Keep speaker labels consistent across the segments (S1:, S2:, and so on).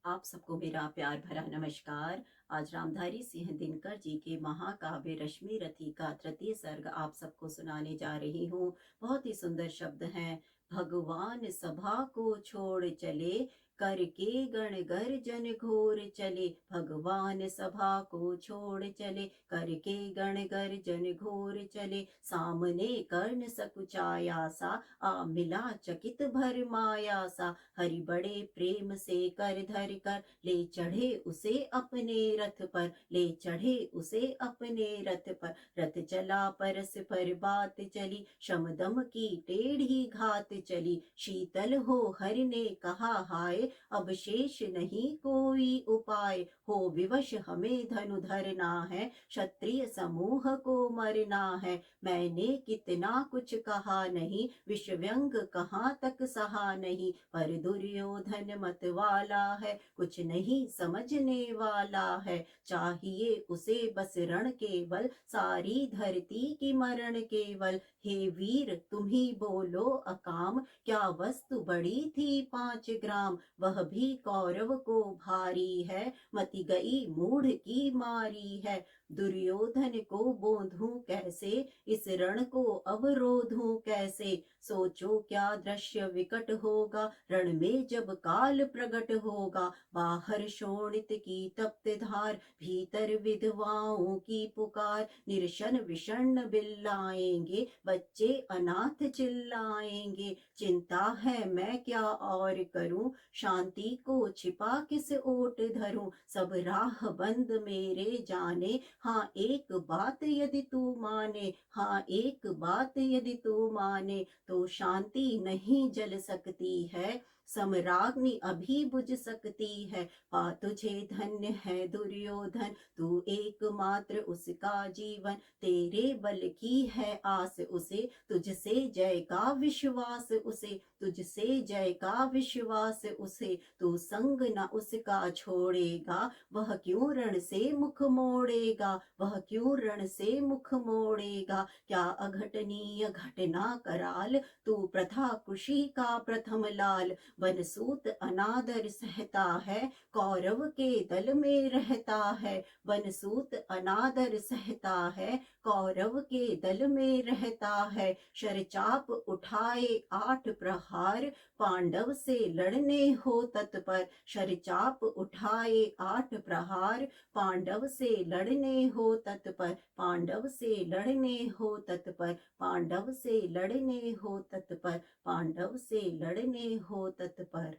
S1: आप सबको मेरा प्यार भरा नमस्कार। आज रामधारी सिंह दिनकर जी के महाकाव्य रश्मि रथी का तृतीय सर्ग आप सबको सुनाने जा रही हूँ। बहुत ही सुंदर शब्द हैं। भगवान सभा को छोड़ चले, करके गण गर्जन घोर चले। भगवान सभा को छोड़ चले, करके गण गर्जन घोर चले। सामने कर्ण सकुचाया सा, आ मिला चकित भर माया सा। हरि बड़े प्रेम से कर धर कर, ले चढ़े उसे अपने रथ पर। ले चढ़े उसे अपने रथ पर। रथ चला परस पर बात चली, शमदम की टेढ़ी घात चली। शीतल हो हरि ने कहा हाय, अब शेष नहीं कोई उपाय। हो विवश हमें धनु धरना है, क्षत्रिय समूह को मरना है। मैंने कितना कुछ कहा नहीं, विष व्यंग कहाँ तक सहा नहीं। पर दुर्योधन मत वाला है, कुछ नहीं समझने वाला है। चाहिए उसे बस रण केवल, सारी धरती की मरण केवल। हे वीर तुम ही बोलो अकाम, क्या वस्तु बड़ी थी 5 ग्राम। वह भी कौरव को भारी है, मति गई मूढ़ की मारी है। दुर्योधन को बोंधूं कैसे, इस रण को अवरोधूं कैसे। सोचो क्या दृश्य विकट होगा, रण में जब काल प्रगट होगा। बाहर शोणित की तप्त धार, भीतर विधवाओं की पुकार। निर्शन विषण्ण बिल्लाएंगे, बच्चे अनाथ चिल्लाएंगे। चिंता है मैं क्या और करूं, शांति को छिपा किस ओट धरूं। सब राह बंद मेरे जाने, हाँ एक बात यदि तू माने। हाँ एक बात यदि तू माने, तो शांति नहीं जल सकती है, समराग्नि अभी बुझ सकती है। पा तुझे धन्य है दुर्योधन, तू एकमात्र उसका जीवन। तेरे बल की है आस उसे, तुझसे जय का विश्वास उसे। तुझसे जय का विश्वास उसे, तू संग न उसका छोड़ेगा। वह क्यों रण से मुख मोड़ेगा, वह क्यों रण से मुख मोड़ेगा। क्या अघटनीय घटना कराल, तू प्रथा कुशी का प्रथम लाल। बनसूत अनादर सहता है, कौरव के दल में रहता है। बनसूत अनादर सहता है, कौरव के दल में रहता है। शरचाप उठाए 8 प्रहार, पांडव से लड़ने हो तत्पर। शरचाप उठाए 8 प्रहार, पांडव से लड़ने हो तत्पर। पांडव से लड़ने हो तत्पर। पांडव से लड़ने हो तत्पर। पांडव से लड़ने हो तत्पर।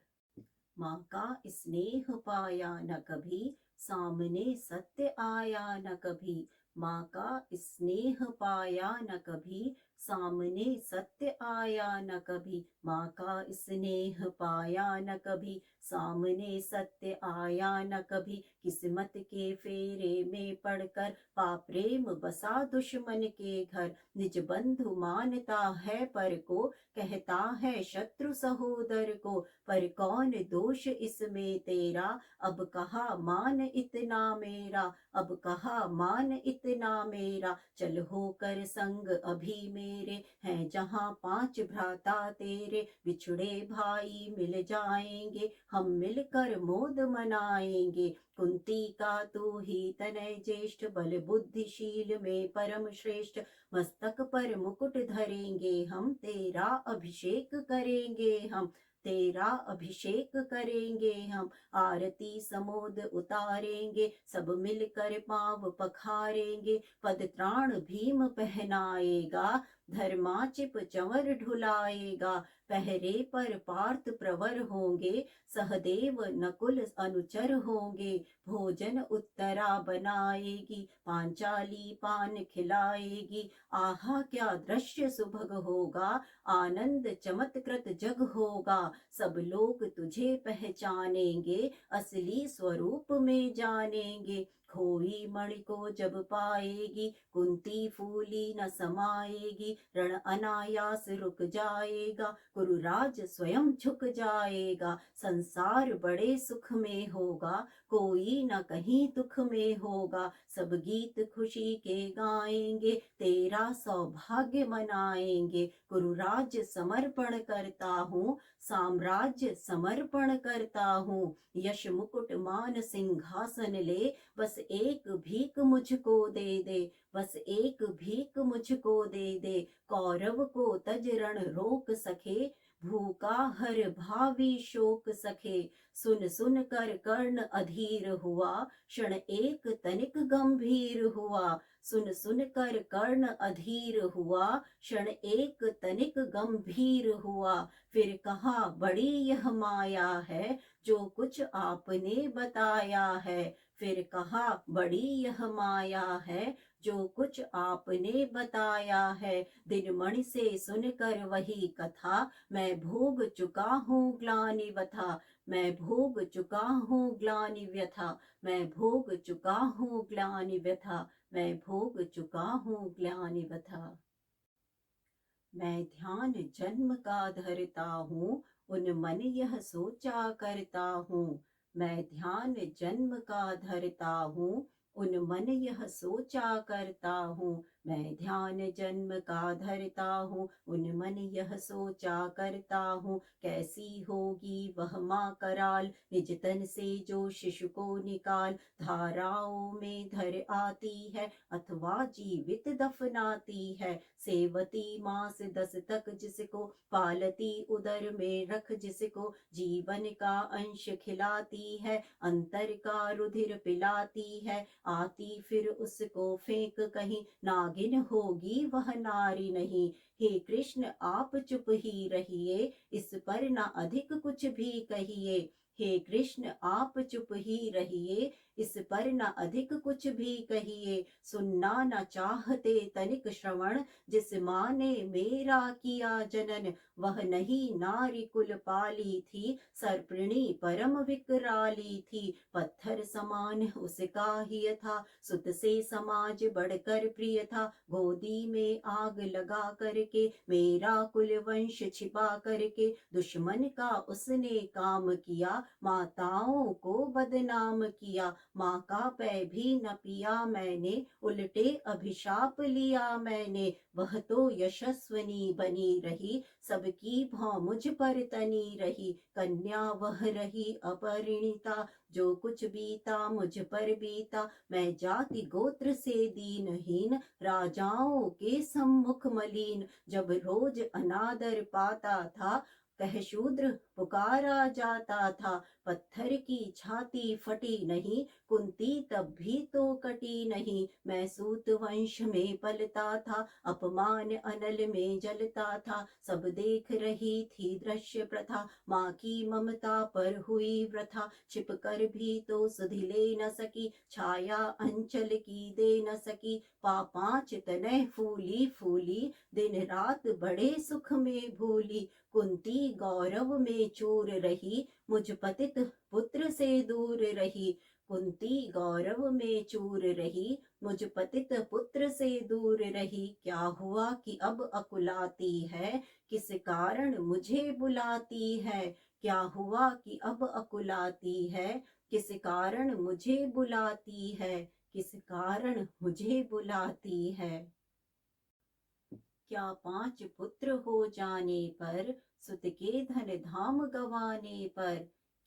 S1: माँ का स्नेह पाया न कभी, सामने सत्य आया न कभी। माँ का स्नेह पाया न कभी, सामने सत्य आया न कभी। माँ का स्नेह पाया न कभी, सामने सत्य आया न कभी। किस्मत के फेरे में पड़कर, पाप्रेम बसा दुश्मन के घर। निज बंधु मानता है पर को, कहता है शत्रु सहोदर को। पर कौन दोष इसमें तेरा, अब कहा मान इतना मेरा। अब कहा मान इतना मेरा। चल होकर संग अभी मेरे, हैं जहाँ 5 भ्राता तेरे। बिछुड़े भाई मिल जाएंगे, हम मिलकर मोद मनाएंगे। कुंती का तू ही तनय ज्येष्ठ, बल बुद्धिशील में परम श्रेष्ठ। मस्तक पर मुकुट धरेंगे हम, तेरा अभिषेक करेंगे हम। तेरा अभिषेक करेंगे हम। आरती समोद उतारेंगे, सब मिलकर पांव पखारेंगे। पद त्राण भीम पहनाएगा, धर्माचिप चंवर ढुलाएगा। पहरे पर पार्थ प्रवर होंगे, सहदेव नकुल अनुचर होंगे। भोजन उत्तरा बनाएगी, पांचाली पान खिलाएगी। आहा क्या दृश्य सुभग होगा, आनंद चमत्कृत जग होगा। सब लोग तुझे पहचानेंगे, असली स्वरूप में जानेंगे। खोई मणि को जब पाएगी, कुंती फूली न समाएगी। रण अनायास रुक जाएगा, कुरुराज स्वयं झुक जाएगा। संसार बड़े सुख में होगा, कोई न कहीं दुख में होगा। सब गीत खुशी के गाएंगे, तेरा सौभाग्य मनाएंगे। कुरुराज समर्पण करता हूँ, साम्राज्य समर्पण करता हूँ। यश मुकुट मान सिंहासन ले, बस एक भीख मुझको दे दे। बस एक भीख मुझको दे दे। कौरव को तज रण रोक सके, भूखा हर भावी शोक सके। सुन सुन कर कर्ण अधीर हुआ, क्षण एक तनिक गंभीर हुआ। सुन सुन कर कर्ण अधीर हुआ, क्षण एक तनिक गंभीर हुआ। फिर कहा बड़ी यह माया है, जो कुछ आपने बताया है। फिर कहा बड़ी यह माया है, जो कुछ आपने बताया है। दिनमणि से सुनकर वही कथा, मैं भोग चुका हूँ ग्लानि व्यथा। मैं भोग चुका हूँ ग्लानि व्यथा। मैं भोग चुका हूँ ग्लानि व्यथा। मैं भोग चुका हूँ ग्लानि व्यथा। मैं ध्यान जन्म का धरता हूँ, उन मन यह सोचा करता हूँ। मैं ध्यान जन्म का धरता हूँ, उन मन यह सोचा करता हूँ। मैं ध्यान जन्म का धरता हूँ, उन मन यह सोचा करता हूँ। कैसी होगी वह माँ कराल, निज तन से जो शिशु को निकाल। धाराओं में धर आती है, अथवा जीवित दफनाती है। सेवती मास 10 तक जिसको, पालती उदर में रख जिसको। जीवन का अंश खिलाती है, अंतर का रुधिर पिलाती है। आती फिर उसको फेंक कहीं, नागिन होगी वह नारी नहीं। हे कृष्ण आप चुप ही रहिए, इस पर न अधिक कुछ भी कहिए। हे कृष्ण आप चुप ही रहिए, इस पर न अधिक कुछ भी कहिए। सुनना न चाहते तनिक श्रवण, जिस माँ ने मेरा किया जनन। वह नहीं नारी कुल पाली थी, सर्पिणी परम विकराली थी। पत्थर समान उसका हिय था, सुत से समाज बढ़कर प्रिय था। गोदी में आग लगा करके, मेरा कुल वंश छिपा करके। दुश्मन का उसने काम किया, माताओं को बदनाम किया। माँ का पै भी न पिया मैंने, उल्टे अभिशाप लिया मैंने। वह तो यशस्वनी बनी रही, सबकी भौं मुझ पर तनी रही। कन्या वह रही अपरिणीता, जो कुछ बीता मुझ पर बीता। मैं जाति गोत्र से दीनहीन, राजाओं के सम्मुख मलीन। जब रोज अनादर पाता था, कह शूद्र पुकारा जाता था। पत्थर की छाती फटी नहीं, कुंती तब भी तो कटी नहीं। मैं सूत वंश में पलता था, अपमान अनल में जलता था। सब देख रही थी दृश्य प्रथा, माँ की ममता पर हुई वृथा। छिप कर भी तो सुधि ले न सकी, छाया अंचल की दे न सकी। पापांच तनय फूली फूली, दिन रात बड़े सुख में भूली। कुंती गौरव में चूर रही, मुझ पतित पुत्र से दूर रही। कुंती गौरव में चूर रही, मुझ पतित पुत्र से दूर रही। क्या हुआ कि अब अकुलाती है, किस कारण मुझे बुलाती है। क्या हुआ कि अब अकुलाती है, किस कारण मुझे बुलाती है। किस कारण मुझे बुलाती है। क्या 5 पुत्र हो जाने पर, सुत के धन धाम गवाने पर।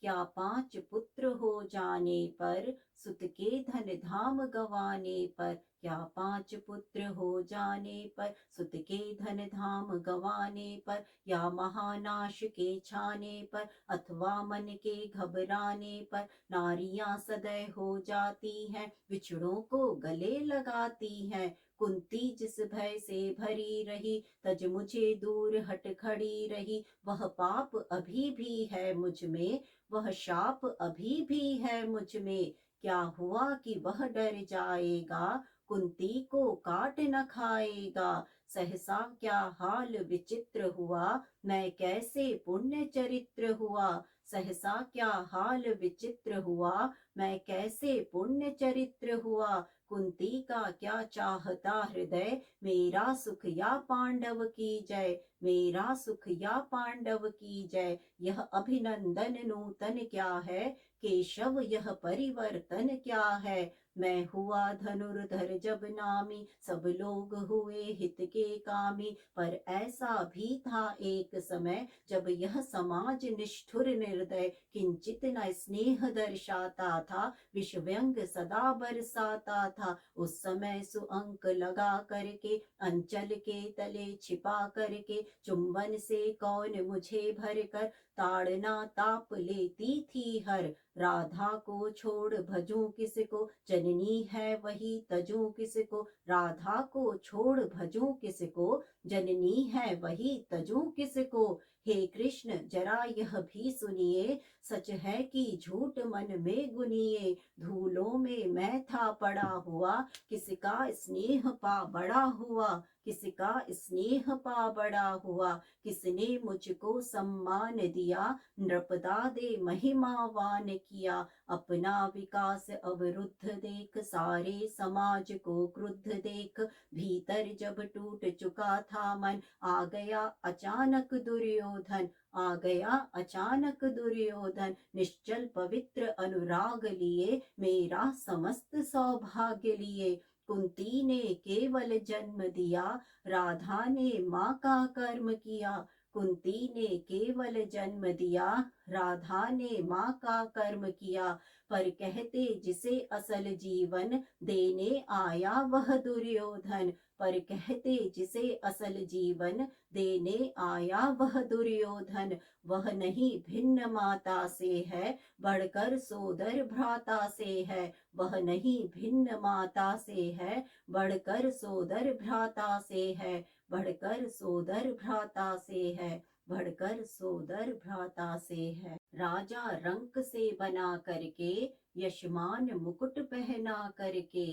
S1: क्या 5 पुत्र हो जाने पर, सुत के धन धाम गवाने पर। क्या 5 पुत्र हो जाने पर, सुत के धन धाम गवाने पर। या महानाश के छाने पर, अथवा मन के घबराने पर। नारियां सदैव हो जाती हैं, बिछड़ों को गले लगाती हैं। कुंती जिस भय से भरी रही, तज मुझे दूर हट खड़ी रही। वह पाप अभी भी है मुझ में, वह शाप अभी भी है मुझ में। क्या हुआ कि वह डर जाएगा, कुंती को काट न खाएगा। सहसा क्या हाल विचित्र हुआ, मैं कैसे पुण्य चरित्र हुआ। सहसा क्या हाल विचित्र हुआ, मैं कैसे पुण्य चरित्र हुआ। कुंती का क्या चाहता हृदय, मेरा सुख या पांडव की जय, मेरा सुख या पांडव की जय। यह अभिनंदन नूतन क्या है, केशव यह परिवर्तन क्या है। मैं हुआ धनुर्धर जब नामी, सब लोग हुए हित के कामी। पर ऐसा भी था एक समय, जब यह समाज निष्ठुर निर्दय, किंचित न स्नेह दर्शाता था, विष व्यंग सदा बरसाता था। उस समय सुअंक लगा करके, अंचल के तले छिपा करके, चुंबन से कौन मुझे भर कर, ताड़ना ताप लेती थी हर। राधा को छोड़ भजूं किसको, जननी है वही तजूं किसको। राधा को छोड़ भजूं किसको, जननी है वही तजूं किसको। हे कृष्ण जरा यह भी सुनिए, सच है कि झूठ मन में गुनिए। धूलों में मैं था पड़ा हुआ, किसका स्नेह पा बड़ा हुआ, किसका स्नेह पा बड़ा हुआ। किसने मुझको सम्मान दिया, नृपदा दे महिमावान किया। अपना विकास अवरुद्ध देख, सारे समाज को क्रुद्ध देख, भीतर जब टूट चुका था मन, आ गया अचानक दुर्योधन, आ गया अचानक दुर्योधन। निश्चल पवित्र अनुराग लिए, मेरा समस्त सौभाग्य लिए। कुंती ने केवल जन्म दिया, राधा ने माँ का कर्म किया। कुंती ने केवल जन्म दिया, राधा ने माँ का कर्म किया। पर कहते जिसे असल जीवन, देने आया वह दुर्योधन। पर कहते जिसे असल जीवन, देने आया वह दुर्योधन। वह नहीं भिन्न माता से है, बढ़कर सोदर भ्राता से है। वह नहीं भिन्न माता से है, बढ़कर सोदर भ्राता से है। बढ़कर सोदर भ्राता से है, बढ़कर सोदर भ्राता से है। राजा रंक से बना करके, यशमान मुकुट पहना करके।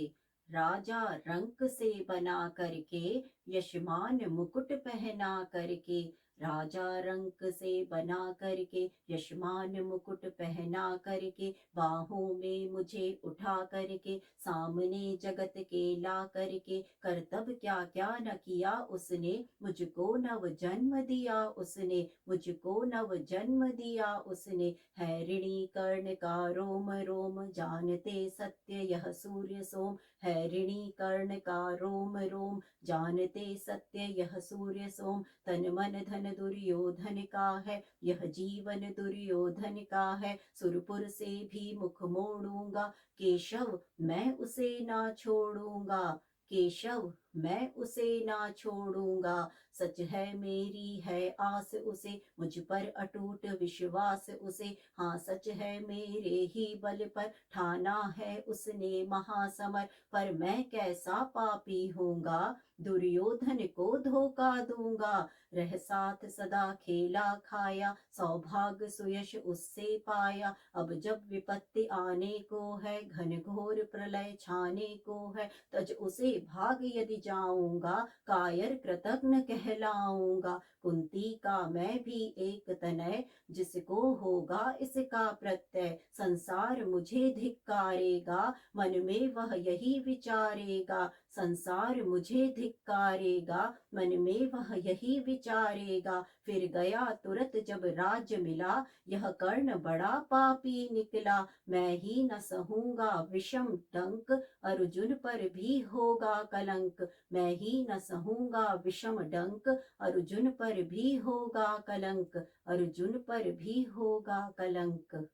S1: राजा रंक से बना करके, यशमान मुकुट पहना करके। राजा रंक से बना करके, यशमान मुकुट पहना करके, बाहों में मुझे उठा करके, सामने जगत के ला करके। करतब क्या क्या न किया उसने, मुझको नव जन्म दिया उसने, मुझको नव जन्म दिया उसने। है ऋणी कर्ण का रोम रोम, जानते सत्य यह सूर्य सोम। है ऋणी कर्ण का रोम रोम, जानते सत्य यह सूर्य सोम। तन मन धन दुर्योधन का है, यह जीवन दुर्योधन का है। सुरपुर से भी मुख मोड़ूंगा, केशव मैं उसे ना छोड़ूंगा। केशव मैं उसे ना छोड़ूंगा। सच है मेरी है आस उसे, मुझ पर अटूट विश्वास उसे। हाँ सच है मेरे ही बल पर, ठाना है उसने महासमर। पर मैं कैसा पापी होऊंगा, दुर्योधन को धोखा दूंगा। रह साथ सदा खेला खाया, सौभाग्य सुयश उससे पाया। अब जब विपत्ति आने को है, घन घोर प्रलय छाने को है, तज उसे भाग यदि जाऊंगा, कायर कृतघ्न कहलाऊंगा। कुंती का मैं भी एक तनय, जिसको होगा इसका प्रत्यय। संसार मुझे धिक्कारेगा, मन में वह यही विचारेगा। संसार मुझे धिक्कारेगा, मन में वह यही विचारेगा। फिर गया तुरत जब राज्य मिला, यह कर्ण बड़ा पापी निकला। मैं ही न सहूंगा विषम डंक, अर्जुन पर भी होगा कलंक। मैं ही न सहूंगा विषम डंक, अर्जुन पर भी होगा कलंक। अर्जुन पर भी होगा कलंक।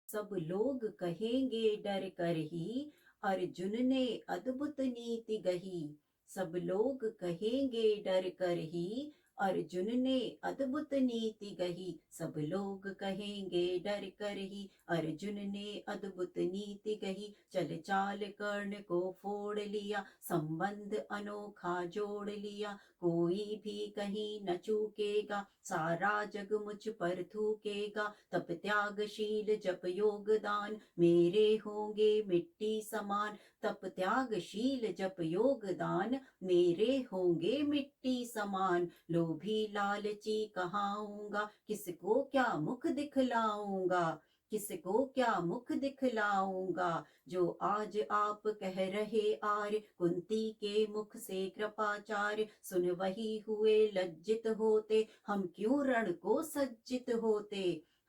S1: सब लोग कहेंगे डर कर ही, अर्जुन ने अद्भुत नीति गही। सब लोग कहेंगे डर कर ही, अर्जुन ने अद्भुत नीति गही। सब लोग कहेंगे डर कर ही, अर्जुन ने अद्भुत नीति गही। चल चाल कर्ण को फोड़ लिया, संबंध अनोखा जोड़ लिया। कोई भी कहीं न चूकेगा, सारा जग मुझ पर थूकेगा। तप त्यागशील जप योगदान, मेरे होंगे मिट्टी समान। तप त्यागशील जप योगदान, मेरे होंगे मिट्टी समान। लोभी लालची कहाऊंगा, किसको क्या मुख दिखलाऊंगा, किसको क्या मुख दिखलाऊंगा। जो आज आप कह रहे आर्य, कुंती के मुख से कृपाचार्य, सुन वही हुए लज्जित होते, हम क्यों रण को सज्जित होते,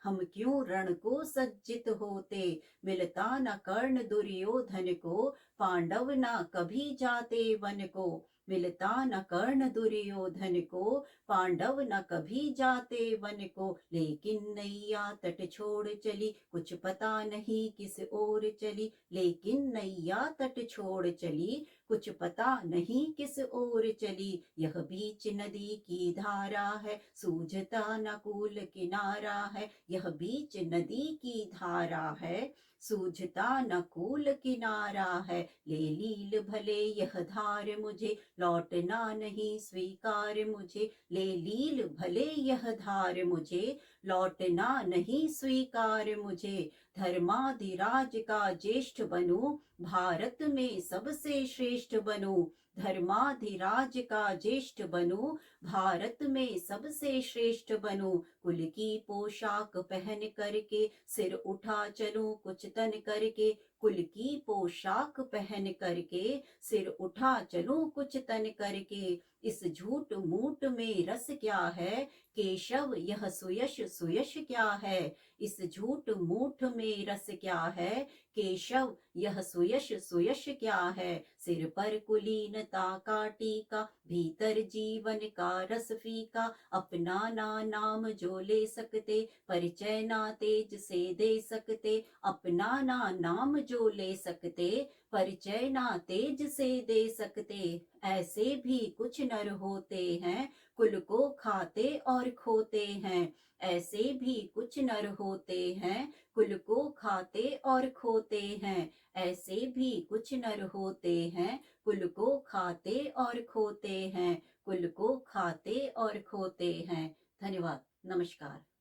S1: हम क्यों रण को सज्जित होते। मिलता न कर्ण दुर्योधन को, पांडव ना कभी जाते वन को, मिलता न कर्ण दुर्योधन को, पांडव न कभी जाते वन को। लेकिन नैया तट छोड़ चली, कुछ पता नहीं किस ओर चली, लेकिन नैया तट छोड़ चली, कुछ पता नहीं किस ओर चली। यह बीच नदी की धारा है, सूझता न कूल किनारा है, यह बीच नदी की धारा है, सूझता न कूल किनारा है। ले लील भले यह धार मुझे, लौटना नहीं स्वीकार मुझे, ले लील भले यह धार मुझे, लौटना नहीं स्वीकार मुझे। धर्माधिराज का ज्येष्ठ बनूं, भारत में सबसे श्रेष्ठ बनूं, धर्माधिराज का ज्येष्ठ बनूं, भारत में सबसे श्रेष्ठ बनूं। कुल की पोशाक पहन करके, सिर उठा चलूं कुछ तन करके, कुल की पोशाक पहन करके, सिर उठा चलूं कुछ तन करके। इस झूठ मूठ में रस क्या है, केशव यह सुयश सुयश क्या है, इस झूठ मूठ में रस क्या है, केशव यह सुयश सुयश क्या है। सिर पर कुलीनता का टीका, भीतर जीवन का रस फीका, अपना ना नाम जो ले सकते, परिचय ना तेज से दे सकते, अपना ना नाम जो ले सकते, परिचय ना तेज से दे सकते। ऐसे भी कुछ नर होते हैं, कुल को खाते और खोते हैं, ऐसे भी कुछ नर होते हैं, कुल को खाते और खोते हैं, ऐसे भी कुछ नर होते हैं, कुल को खाते और खोते हैं, कुल को खाते और खोते हैं। धन्यवाद, नमस्कार।